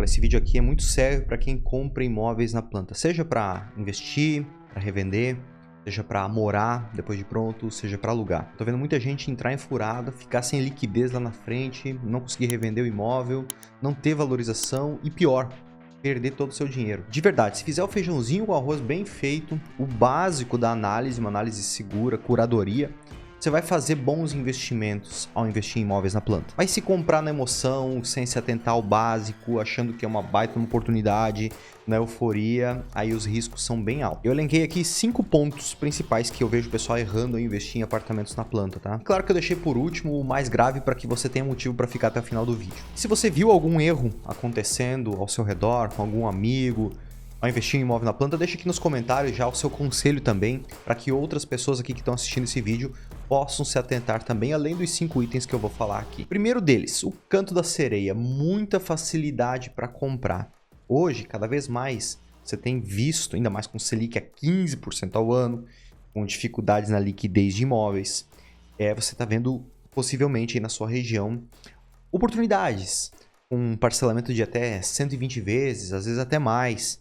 Olha, esse vídeo aqui é muito sério para quem compra imóveis na planta, seja para investir, para revender, seja para morar depois de pronto, seja para alugar. Tô vendo muita gente entrar em furada, ficar sem liquidez lá na frente, não conseguir revender o imóvel, não ter valorização e pior, perder todo o seu dinheiro. De verdade, se fizer o feijãozinho com arroz bem feito, o básico da análise, uma análise segura, curadoria, você vai fazer bons investimentos ao investir em imóveis na planta. Mas se comprar na emoção, sem se atentar ao básico, achando que é uma baita uma oportunidade, na euforia, aí os riscos são bem altos. Eu elenquei aqui 5 pontos principais que eu vejo o pessoal errando ao investir em apartamentos na planta, tá? Claro que eu deixei por último o mais grave para que você tenha motivo para ficar até o final do vídeo. Se você viu algum erro acontecendo ao seu redor, com algum amigo, ao investir em imóvel na planta, deixa aqui nos comentários já o seu conselho também, para que outras pessoas aqui que estão assistindo esse vídeo possam se atentar também, além dos 5 itens que eu vou falar aqui. Primeiro deles, o canto da sereia, muita facilidade para comprar. Hoje, cada vez mais, você tem visto, ainda mais com Selic a 15% ao ano, com dificuldades na liquidez de imóveis, você está vendo possivelmente aí na sua região oportunidades, com um parcelamento de até 120 vezes, às vezes até mais.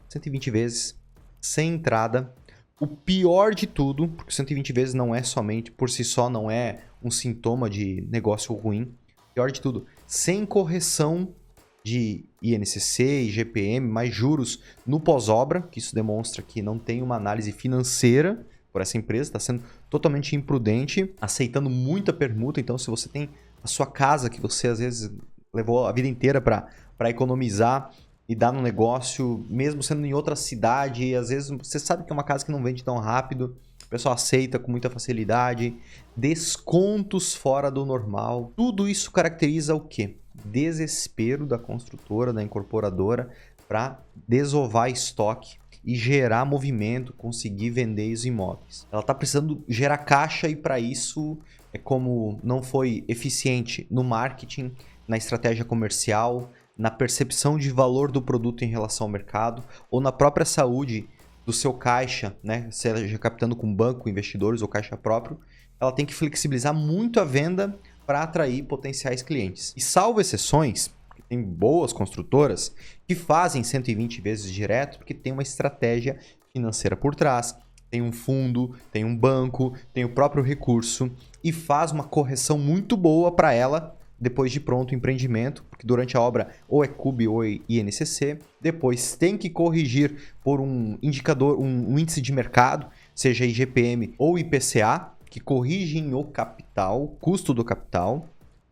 120 vezes, sem entrada. O pior de tudo, porque 120 vezes não é somente, por si só, não é um sintoma de negócio ruim. O pior de tudo, sem correção de INCC, IGPM, mais juros no pós-obra, que isso demonstra que não tem uma análise financeira por essa empresa, está sendo totalmente imprudente, aceitando muita permuta. Então, se você tem a sua casa, que você às vezes levou a vida inteira para economizar, e dar no negócio, mesmo sendo em outra cidade, e às vezes você sabe que é uma casa que não vende tão rápido, o pessoal aceita com muita facilidade, descontos fora do normal. Tudo isso caracteriza o quê? Desespero da construtora, da incorporadora, para desovar estoque e gerar movimento, conseguir vender os imóveis. Ela está precisando gerar caixa e para isso, como não foi eficiente no marketing, na estratégia comercial, na percepção de valor do produto em relação ao mercado, ou na própria saúde do seu caixa, né? Seja captando com banco, investidores ou caixa próprio, ela tem que flexibilizar muito a venda para atrair potenciais clientes. E salvo exceções, tem boas construtoras que fazem 120 vezes direto porque tem uma estratégia financeira por trás, tem um fundo, tem um banco, tem o próprio recurso e faz uma correção muito boa para ela depois de pronto o empreendimento, porque durante a obra ou é CUB ou é INCC, depois tem que corrigir por um indicador, um índice de mercado, seja IGPM ou IPCA, que corrigem o capital, custo do capital,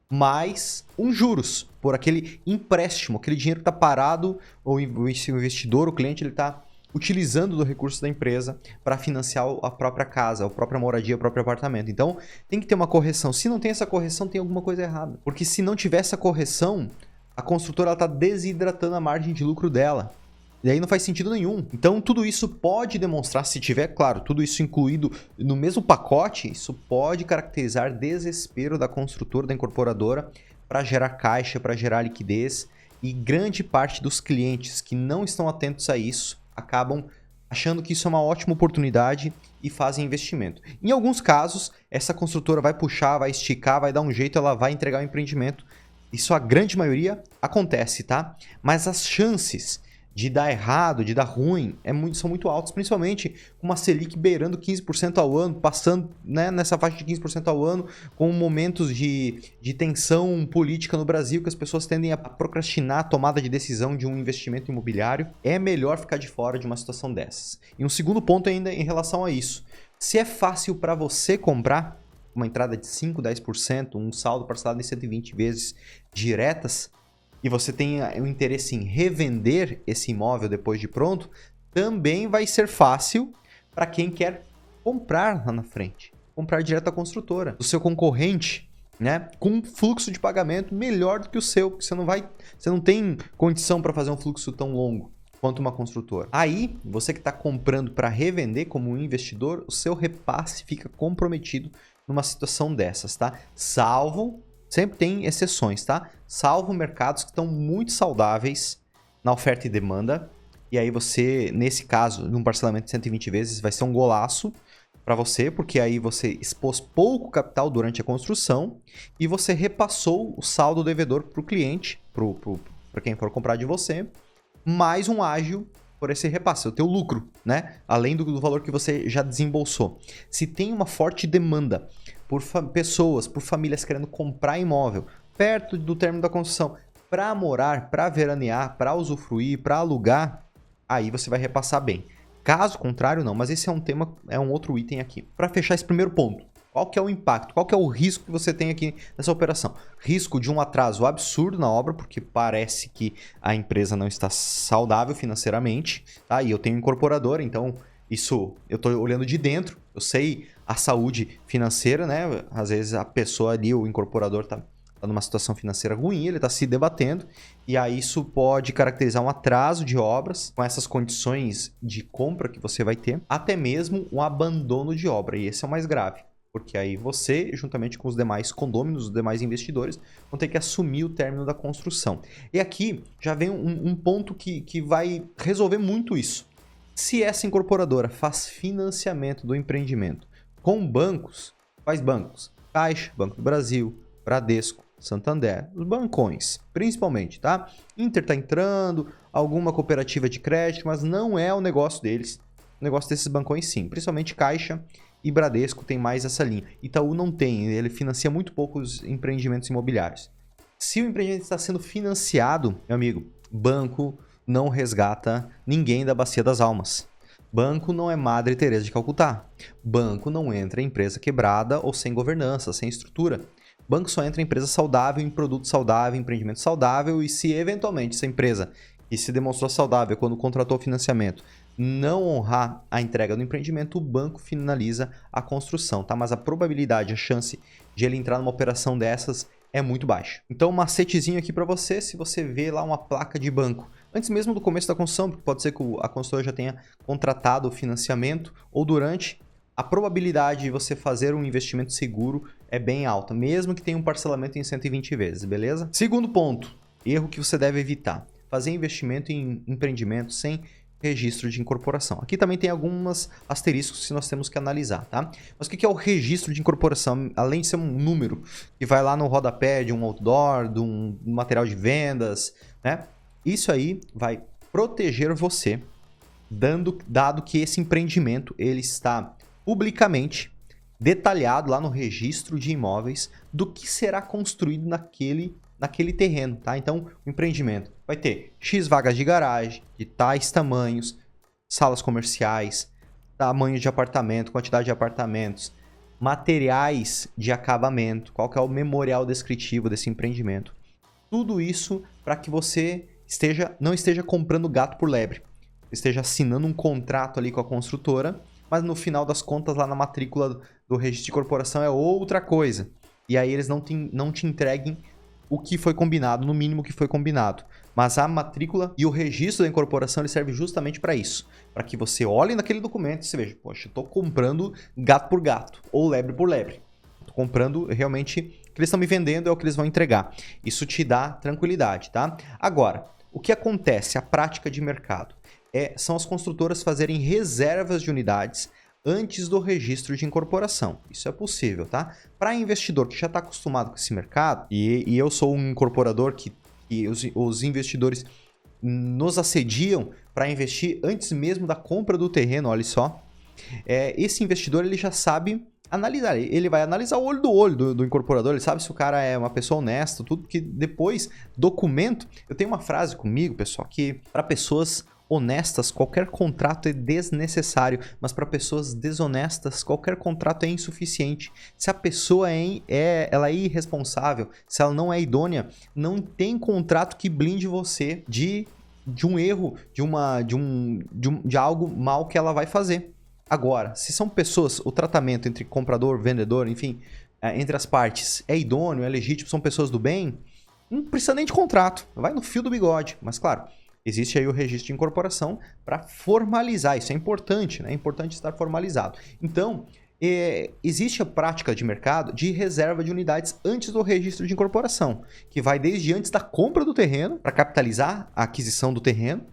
mais um juros por aquele empréstimo, aquele dinheiro que está parado, ou o investidor, o cliente, ele está utilizando do recurso da empresa para financiar a própria casa, a própria moradia, o próprio apartamento. Então, tem que ter uma correção. Se não tem essa correção, tem alguma coisa errada. Porque se não tiver essa correção, a construtora está desidratando a margem de lucro dela. E aí não faz sentido nenhum. Então, tudo isso pode demonstrar, se tiver, claro, tudo isso incluído no mesmo pacote, isso pode caracterizar desespero da construtora, da incorporadora, para gerar caixa, para gerar liquidez. E grande parte dos clientes que não estão atentos a isso acabam achando que isso é uma ótima oportunidade e fazem investimento. Em alguns casos, essa construtora vai puxar, vai esticar, vai dar um jeito, ela vai entregar o empreendimento. Isso a grande maioria acontece, tá? Mas as chances de dar errado, de dar ruim, são muito altas, principalmente com uma Selic beirando 15% ao ano, passando, né, nessa faixa de 15% ao ano, com momentos de tensão política no Brasil, que as pessoas tendem a procrastinar a tomada de decisão de um investimento imobiliário. É melhor ficar de fora de uma situação dessas. E um segundo ponto ainda em relação a isso. Se é fácil para você comprar uma entrada de 5%, 10%, um saldo parcelado em 120 vezes diretas, e você tem o interesse em revender esse imóvel depois de pronto, também vai ser fácil para quem quer comprar lá na frente. Comprar direto da construtora, do seu concorrente, né? Com um fluxo de pagamento melhor do que o seu, porque você não tem condição para fazer um fluxo tão longo quanto uma construtora. Aí, você que está comprando para revender como um investidor, o seu repasse fica comprometido numa situação dessas, tá? Sempre tem exceções, tá? Salvo mercados que estão muito saudáveis na oferta e demanda. E aí você, nesse caso, num parcelamento de 120 vezes, vai ser um golaço para você, porque aí você expôs pouco capital durante a construção e você repassou o saldo devedor para o cliente, para quem for comprar de você, mais um ágio por esse repasse, o teu lucro, né? Além do valor que você já desembolsou. Se tem uma forte demanda por pessoas, por famílias querendo comprar imóvel perto do término da construção, para morar, para veranear, para usufruir, para alugar, aí você vai repassar bem. Caso contrário, não. Mas esse é um tema, é um outro item aqui. Para fechar esse primeiro ponto, qual que é o impacto? Qual que é o risco que você tem aqui nessa operação? Risco de um atraso absurdo na obra, porque parece que a empresa não está saudável financeiramente, tá? E eu tenho incorporadora, então isso eu estou olhando de dentro. Eu sei a saúde financeira, né? Às vezes a pessoa ali, o incorporador está numa situação financeira ruim, ele está se debatendo, e aí isso pode caracterizar um atraso de obras com essas condições de compra que você vai ter, até mesmo um abandono de obra, e esse é o mais grave. Porque aí você, juntamente com os demais condôminos, os demais investidores, vão ter que assumir o término da construção. E aqui já vem um ponto que vai resolver muito isso. Se essa incorporadora faz financiamento do empreendimento com bancos, quais bancos? Caixa, Banco do Brasil, Bradesco, Santander, os bancões, principalmente, tá? Inter tá entrando, alguma cooperativa de crédito, mas não é o negócio deles. O negócio desses bancões sim, principalmente Caixa e Bradesco tem mais essa linha. Itaú não tem, ele financia muito poucos empreendimentos imobiliários. Se o empreendimento está sendo financiado, meu amigo, banco não resgata ninguém da Bacia das Almas. Banco não é Madre Teresa de Calcutá. Banco não entra em empresa quebrada ou sem governança, sem estrutura. Banco só entra em empresa saudável, em produto saudável, em empreendimento saudável, e se eventualmente essa empresa que se demonstrou saudável quando contratou o financiamento não honrar a entrega do empreendimento, o banco finaliza a construção, tá? Mas a probabilidade, a chance de ele entrar numa operação dessas é muito baixa. Então, um macetezinho aqui para você, se você vê lá uma placa de banco, antes mesmo do começo da construção, porque pode ser que a construtora já tenha contratado o financiamento, ou durante, a probabilidade de você fazer um investimento seguro é bem alta, mesmo que tenha um parcelamento em 120 vezes, beleza? Segundo ponto, erro que você deve evitar, fazer investimento em empreendimento sem registro de incorporação. Aqui também tem alguns asteriscos que nós temos que analisar, tá? Mas o que é o registro de incorporação? Além de ser um número que vai lá no rodapé de um outdoor, de um material de vendas, né? Isso aí vai proteger você, dado que esse empreendimento ele está publicamente detalhado lá no registro de imóveis do que será construído naquele terreno, tá? Então, o empreendimento vai ter X vagas de garagem, de tais tamanhos, salas comerciais, tamanho de apartamento, quantidade de apartamentos, materiais de acabamento, qual que é o memorial descritivo desse empreendimento. Tudo isso para que você não esteja comprando gato por lebre, esteja assinando um contrato ali com a construtora, mas no final das contas lá na matrícula do registro de corporação é outra coisa. E aí eles não te entreguem o que foi combinado, no mínimo que foi combinado. Mas a matrícula e o registro da incorporação ele serve justamente para isso. Para que você olhe naquele documento e você veja, poxa, eu estou comprando gato por gato, ou lebre por lebre. Estou comprando realmente o que eles estão me vendendo é o que eles vão entregar. Isso te dá tranquilidade, tá? Agora, o que acontece? A prática de mercado. São as construtoras fazerem reservas de unidades antes do registro de incorporação. Isso é possível, tá? Para investidor que já está acostumado com esse mercado, e eu sou um incorporador que os investidores nos assediam para investir antes mesmo da compra do terreno, olha só. Esse investidor ele já sabe analisar, ele vai analisar o olho do incorporador, ele sabe se o cara é uma pessoa honesta, tudo, que depois, documento, eu tenho uma frase comigo, pessoal, que para pessoas honestas, qualquer contrato é desnecessário, mas para pessoas desonestas, qualquer contrato é insuficiente. Se a pessoa ela é irresponsável, se ela não é idônea, não tem contrato que blinde você de um erro, de algo mal que ela vai fazer. Agora, se são pessoas, o tratamento entre comprador, vendedor, enfim, entre as partes é idôneo, é legítimo, são pessoas do bem, não precisa nem de contrato, vai no fio do bigode, mas claro, existe aí o registro de incorporação para formalizar, isso é importante, né? É importante estar formalizado. Então, existe a prática de mercado de reserva de unidades antes do registro de incorporação, que vai desde antes da compra do terreno, para capitalizar a aquisição do terreno.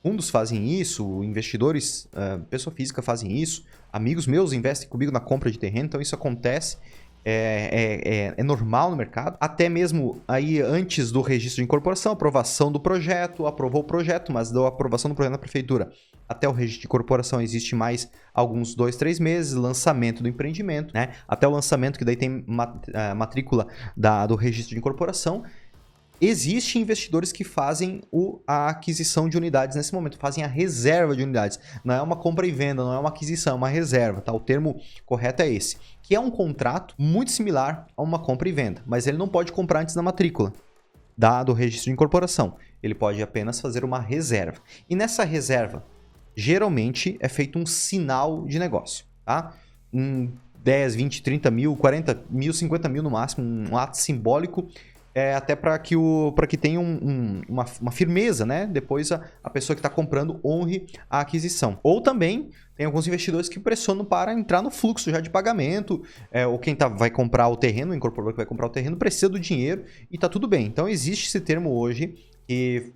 Fundos fazem isso, investidores, pessoa física fazem isso, amigos meus investem comigo na compra de terreno, então isso acontece. é normal no mercado, até mesmo aí antes do registro de incorporação, aprovação do projeto, aprovou o projeto, mas deu a aprovação do projeto na prefeitura. Até o registro de incorporação existe mais alguns 2, 3 meses, lançamento do empreendimento, né? Até o lançamento, que daí tem matrícula do registro de incorporação. Existem investidores que fazem a aquisição de unidades nesse momento, fazem a reserva de unidades. Não é uma compra e venda, não é uma aquisição, é uma reserva, tá? O termo correto é esse. Que é um contrato muito similar a uma compra e venda, mas ele não pode comprar antes da matrícula do registro de incorporação. Ele pode apenas fazer uma reserva. E nessa reserva, geralmente é feito um sinal de negócio, tá? 10, 20, 30 mil, 40 mil, 50 mil no máximo, um ato simbólico, até para que tenha uma firmeza, né? Depois a pessoa que está comprando honre a aquisição. Ou também tem alguns investidores que pressionam para entrar no fluxo já de pagamento, ou quem vai comprar o terreno, o incorporador que vai comprar o terreno, precisa do dinheiro e está tudo bem. Então existe esse termo hoje, que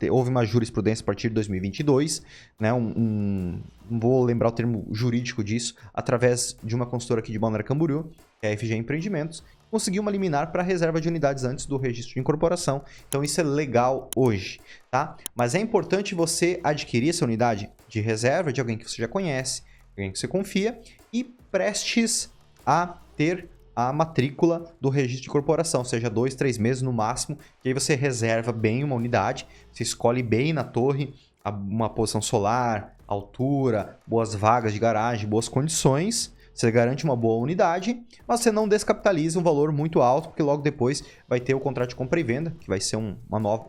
houve uma jurisprudência a partir de 2022, né? Não vou lembrar o termo jurídico disso, através de uma consultora aqui de Balneário Camboriú, que é a FG Empreendimentos, conseguiu uma liminar para reserva de unidades antes do registro de incorporação. Então isso é legal hoje, tá? Mas é importante você adquirir essa unidade de reserva de alguém que você já conhece, alguém que você confia, e prestes a ter a matrícula do registro de incorporação, seja 2, 3 meses no máximo, que aí você reserva bem uma unidade, você escolhe bem na torre, uma posição solar, altura, boas vagas de garagem, boas condições. Você garante uma boa unidade, mas você não descapitaliza um valor muito alto, porque logo depois vai ter o contrato de compra e venda, que vai ser um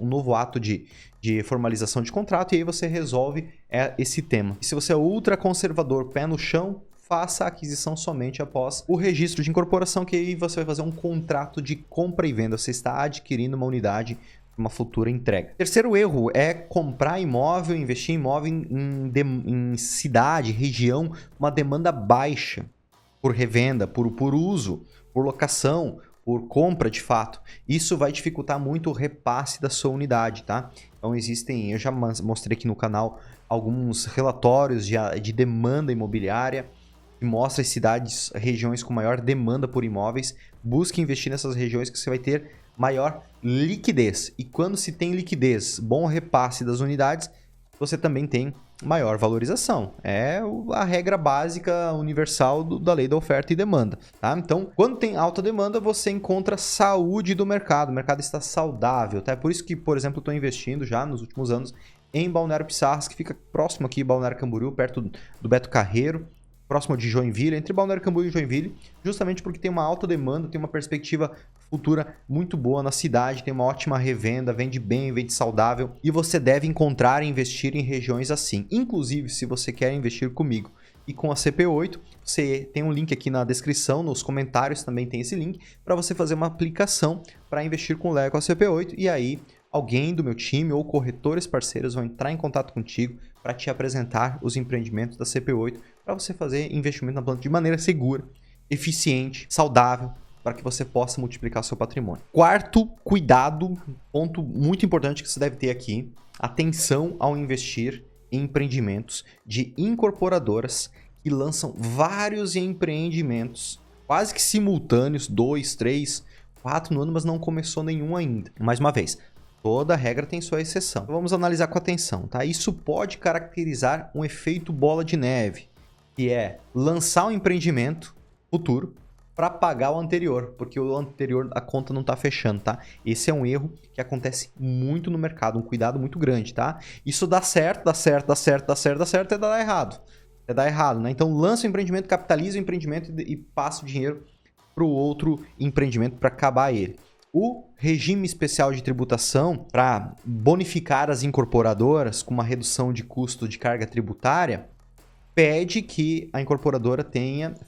novo ato de formalização de contrato, e aí você resolve esse tema. E se você é ultra conservador, pé no chão, faça a aquisição somente após o registro de incorporação, que aí você vai fazer um contrato de compra e venda. Você está adquirindo uma unidade, uma futura entrega. Terceiro erro é comprar imóvel, investir em imóvel em cidade, região, uma demanda baixa por revenda, por uso, por locação, por compra de fato. Isso vai dificultar muito o repasse da sua unidade, tá? Então eu já mostrei aqui no canal alguns relatórios de demanda imobiliária, que mostra as cidades, regiões com maior demanda por imóveis. Busque investir nessas regiões que você vai ter maior liquidez. E quando se tem liquidez, bom repasse das unidades, você também tem maior valorização. É a regra básica universal da lei da oferta e demanda, tá? Então, quando tem alta demanda, você encontra saúde do mercado. O mercado está saudável, tá? É por isso que, por exemplo, eu estou investindo já nos últimos anos em Balneário Pissarras, que fica próximo aqui, Balneário Camboriú, perto do Beto Carreiro, próximo de Joinville, entre Balneário Camboriú e Joinville, justamente porque tem uma alta demanda, tem uma perspectiva futura muito boa na cidade, tem uma ótima revenda, vende bem, vende saudável, e você deve encontrar e investir em regiões assim. Inclusive, se você quer investir comigo e com a CP8, você tem um link aqui na descrição, nos comentários também tem esse link, para você fazer uma aplicação para investir com o Leo com a CP8, e aí alguém do meu time ou corretores parceiros vão entrar em contato contigo para te apresentar os empreendimentos da CP8, para você fazer investimento na planta de maneira segura, eficiente, saudável, para que você possa multiplicar seu patrimônio. Quarto, cuidado, ponto muito importante que você deve ter aqui, atenção ao investir em empreendimentos de incorporadoras que lançam vários empreendimentos, quase que simultâneos, 2, 3, 4 no ano, mas não começou nenhum ainda. Mais uma vez, toda regra tem sua exceção. Então, vamos analisar com atenção, tá? Isso pode caracterizar um efeito bola de neve, que é lançar um empreendimento futuro para pagar o anterior, porque o anterior a conta não está fechando, tá? Esse é um erro que acontece muito no mercado, um cuidado muito grande, tá? Isso dá certo, dá certo, dá certo, dá certo, dá certo, e dá errado. É dar errado, né? Então lança o empreendimento, capitaliza o empreendimento e passa o dinheiro para o outro empreendimento para acabar ele. O regime especial de tributação para bonificar as incorporadoras com uma redução de custo de carga tributária pede que a incorporadora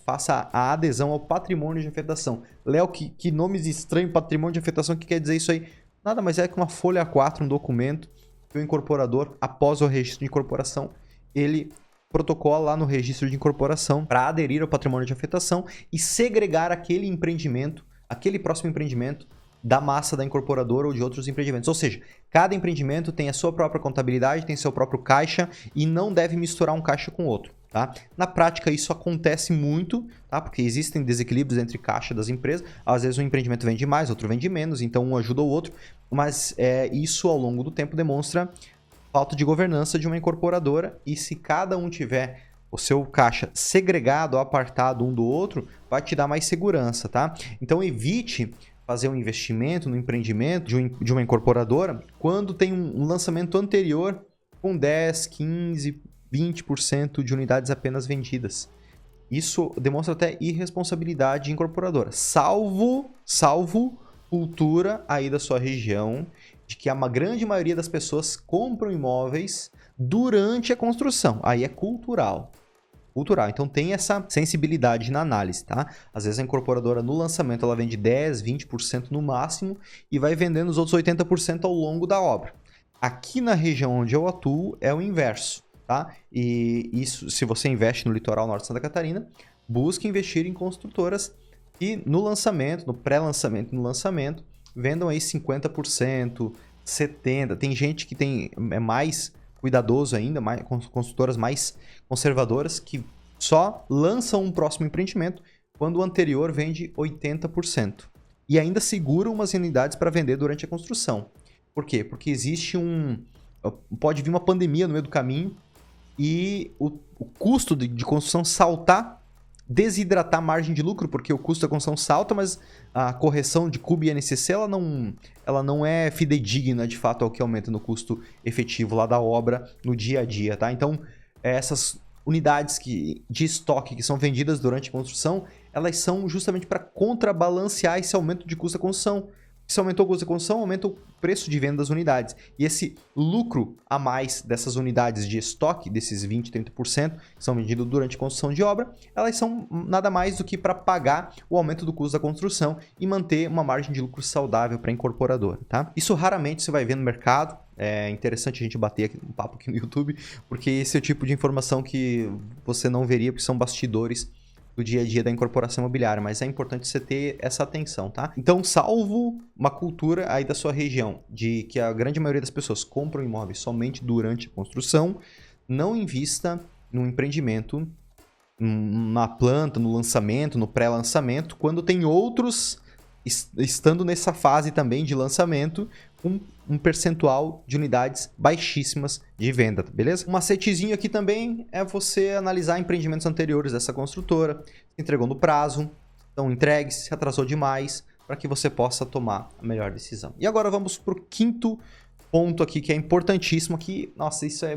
faça a adesão ao patrimônio de afetação. Léo, que nomes estranhos, patrimônio de afetação, o que quer dizer isso aí? Nada mais é que uma folha A4, um documento que o incorporador, após o registro de incorporação, ele protocola lá no registro de incorporação para aderir ao patrimônio de afetação e segregar aquele empreendimento, aquele próximo empreendimento, da massa da incorporadora ou de outros empreendimentos. Ou seja, cada empreendimento tem a sua própria contabilidade, tem seu próprio caixa e não deve misturar um caixa com o outro. Tá? Na prática, isso acontece muito, tá? Porque existem desequilíbrios entre caixa das empresas. Às vezes um empreendimento vende mais, outro vende menos, então um ajuda o outro. Mas isso, ao longo do tempo, demonstra falta de governança de uma incorporadora. E se cada um tiver o seu caixa segregado, apartado um do outro, vai te dar mais segurança, tá? Então evite fazer um investimento no empreendimento de uma incorporadora quando tem um lançamento anterior com 10, 15, 20% de unidades apenas vendidas. Isso demonstra até irresponsabilidade incorporadora, salvo cultura aí da sua região, de que a grande maioria das pessoas compram imóveis durante a construção. Aí é cultural. Então tem essa sensibilidade na análise, tá? Às vezes a incorporadora no lançamento ela vende 10, 20% no máximo e vai vendendo os outros 80% ao longo da obra. Aqui na região onde eu atuo é o inverso, tá? E isso, se você investe no litoral norte de Santa Catarina, busque investir em construtoras que no lançamento, no pré-lançamento e no lançamento, vendam aí 50%, 70%. Tem gente que é mais cuidadoso ainda, construtoras mais conservadoras que só lançam um próximo empreendimento quando o anterior vende 80%. E ainda seguram umas unidades para vender durante a construção. Por quê? Porque existe pode vir uma pandemia no meio do caminho e o custo de construção saltar, desidratar a margem de lucro, porque o custo da construção salta, mas a correção de CUB e INCC ela não é fidedigna de fato ao que aumenta no custo efetivo lá da obra no dia a dia, tá? Então, essas unidades de estoque que são vendidas durante a construção, elas são justamente para contrabalancear esse aumento de custo da construção. Se aumentou o custo da construção, aumenta o preço de venda das unidades. E esse lucro a mais dessas unidades de estoque, desses 20%, 30% que são vendidos durante a construção de obra, elas são nada mais do que para pagar o aumento do custo da construção e manter uma margem de lucro saudável para a incorporadora, tá? Isso raramente você vai ver no mercado. É interessante a gente bater um papo aqui no YouTube, porque esse é o tipo de informação que você não veria, porque são bastidores do dia a dia da incorporação imobiliária, mas é importante você ter essa atenção, tá? Então, salvo uma cultura aí da sua região de que a grande maioria das pessoas compram imóveis somente durante a construção, não invista no empreendimento, na planta, no lançamento, no pré-lançamento, quando tem outros estando nessa fase também de lançamento com um percentual de unidades baixíssimas de venda, beleza? Um macetezinho aqui também é você analisar empreendimentos anteriores dessa construtora, se entregou no prazo, estão entregues, se atrasou demais, para que você possa tomar a melhor decisão. E agora vamos para o quinto ponto aqui, que é importantíssimo, que, nossa, isso é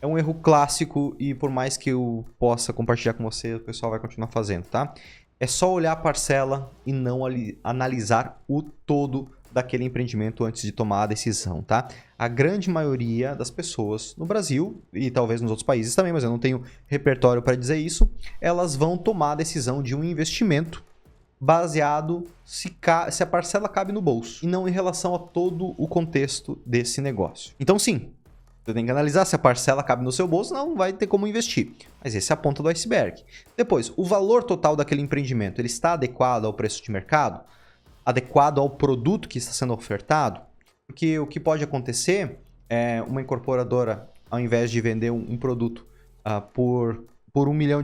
um erro clássico e por mais que eu possa compartilhar com você, o pessoal vai continuar fazendo, tá? É só olhar a parcela e não analisar o todo daquele empreendimento antes de tomar a decisão, tá? A grande maioria das pessoas no Brasil, e talvez nos outros países também, mas eu não tenho repertório para dizer isso, elas vão tomar a decisão de um investimento baseado se a parcela cabe no bolso e não em relação a todo o contexto desse negócio. Então sim, você tem que analisar se a parcela cabe no seu bolso, não vai ter como investir. Mas esse é a ponta do iceberg. Depois, o valor total daquele empreendimento, ele está adequado ao preço de mercado? Adequado ao produto que está sendo ofertado? Porque o que pode acontecer é uma incorporadora, ao invés de vender um produto por R$1 milhão,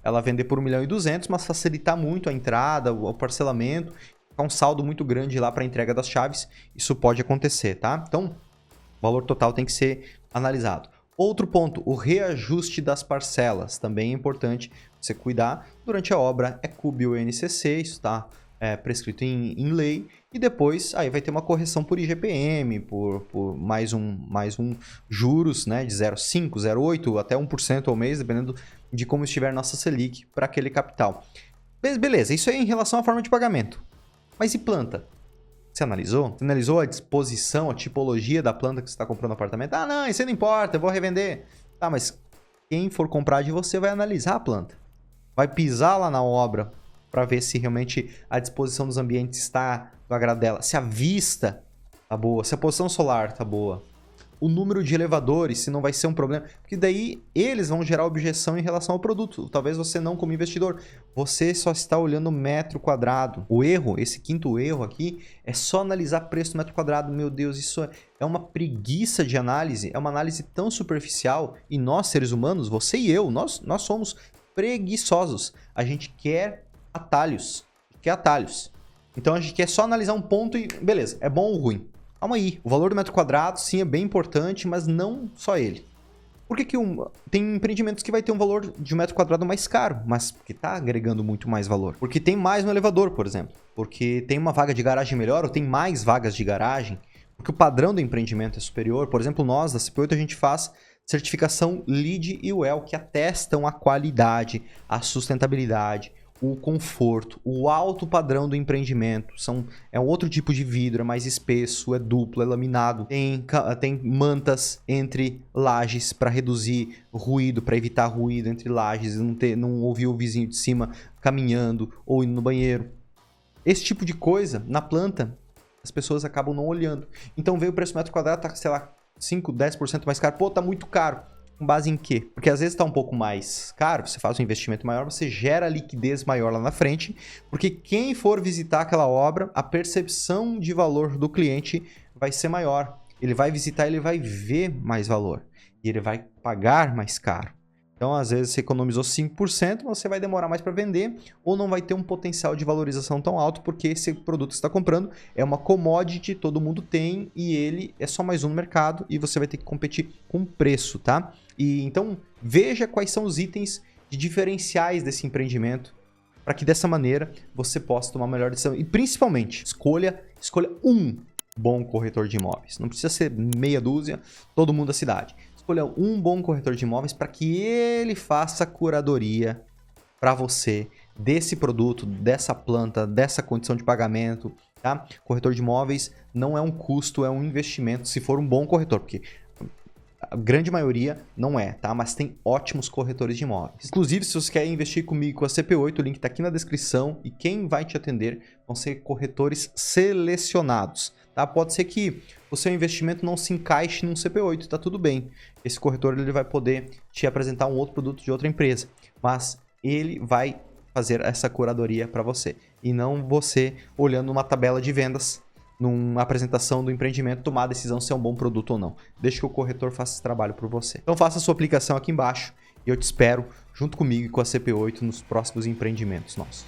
ela vender por R$1.200.000, mas facilitar muito a entrada, o parcelamento, ficar um saldo muito grande lá para a entrega das chaves. Isso pode acontecer, tá? Então, o valor total tem que ser analisado. Outro ponto, o reajuste das parcelas. Também é importante você cuidar. Durante a obra é CUB ou INCC, isso está prescrito em lei. E depois aí vai ter uma correção por IGPM, por mais um juros, né, de 0,5%, 0,8% até 1% ao mês, dependendo de como estiver nossa Selic para aquele capital. Beleza, isso é em relação à forma de pagamento. Mas e planta? Você analisou? Você analisou a disposição, a tipologia da planta que você está comprando no apartamento? Ah, não, isso não importa, eu vou revender. Tá, mas quem for comprar de você vai analisar a planta. Vai pisar lá na obra para ver se realmente a disposição dos ambientes está do agrado dela. Se a vista tá boa, se a posição solar tá boa. o número de elevadores, se não vai ser um problema, porque daí eles vão gerar objeção em relação ao produto. Talvez você não, como investidor, você só está olhando o metro quadrado. O erro, esse quinto erro aqui, é só analisar preço do metro quadrado. Meu Deus, isso é uma preguiça de análise, é uma análise tão superficial, e nós, seres humanos, você e eu, nós somos preguiçosos. A gente quer atalhos, Então a gente quer só analisar um ponto e beleza, é bom ou ruim? Calma aí, o valor do metro quadrado sim é bem importante, mas não só ele. Por que tem empreendimentos que vai ter um valor de um metro quadrado mais caro, mas que está agregando muito mais valor? Porque tem mais no elevador, por exemplo. Porque tem uma vaga de garagem melhor ou tem mais vagas de garagem. Porque o padrão do empreendimento é superior. Por exemplo, nós da CP8 a gente faz certificação LEED e WELL, que atestam a qualidade, a sustentabilidade, o conforto, o alto padrão do empreendimento. É um outro tipo de vidro, é mais espesso, é duplo, é laminado. Tem mantas entre lajes para reduzir ruído, para evitar ruído entre lajes, não ouvir o vizinho de cima caminhando ou indo no banheiro. Esse tipo de coisa, na planta, as pessoas acabam não olhando. Então veio o preço do metro quadrado, tá, sei lá, 5, 10% mais caro. Pô, tá muito caro. Com base em quê? Porque às vezes está um pouco mais caro, você faz um investimento maior, você gera liquidez maior lá na frente, porque quem for visitar aquela obra, a percepção de valor do cliente vai ser maior. Ele vai visitar, ele vai ver mais valor e ele vai pagar mais caro. Então, às vezes, você economizou 5%, você vai demorar mais para vender ou não vai ter um potencial de valorização tão alto, porque esse produto que você está comprando é uma commodity, todo mundo tem e ele é só mais um no mercado e você vai ter que competir com preço, tá? E então, veja quais são os itens de diferenciais desse empreendimento para que dessa maneira você possa tomar uma melhor decisão. E principalmente, escolha um bom corretor de imóveis. Não precisa ser meia dúzia, todo mundo da cidade. Escolha um bom corretor de imóveis para que ele faça a curadoria para você desse produto, dessa planta, dessa condição de pagamento, tá? Corretor de imóveis não é um custo, é um investimento se for um bom corretor, porque a grande maioria não é, tá? Mas tem ótimos corretores de imóveis. Inclusive, se você quer investir comigo com a CP8, o link está aqui na descrição e quem vai te atender vão ser corretores selecionados, tá? Pode ser que o seu investimento não se encaixe num CP8, tá tudo bem. Esse corretor ele vai poder te apresentar um outro produto de outra empresa, mas ele vai fazer essa curadoria para você e não você olhando uma tabela de vendas numa apresentação do empreendimento, tomar a decisão se é um bom produto ou não. Deixa que o corretor faça esse trabalho por você. Então faça a sua aplicação aqui embaixo e eu te espero junto comigo e com a CP8 nos próximos empreendimentos nossos.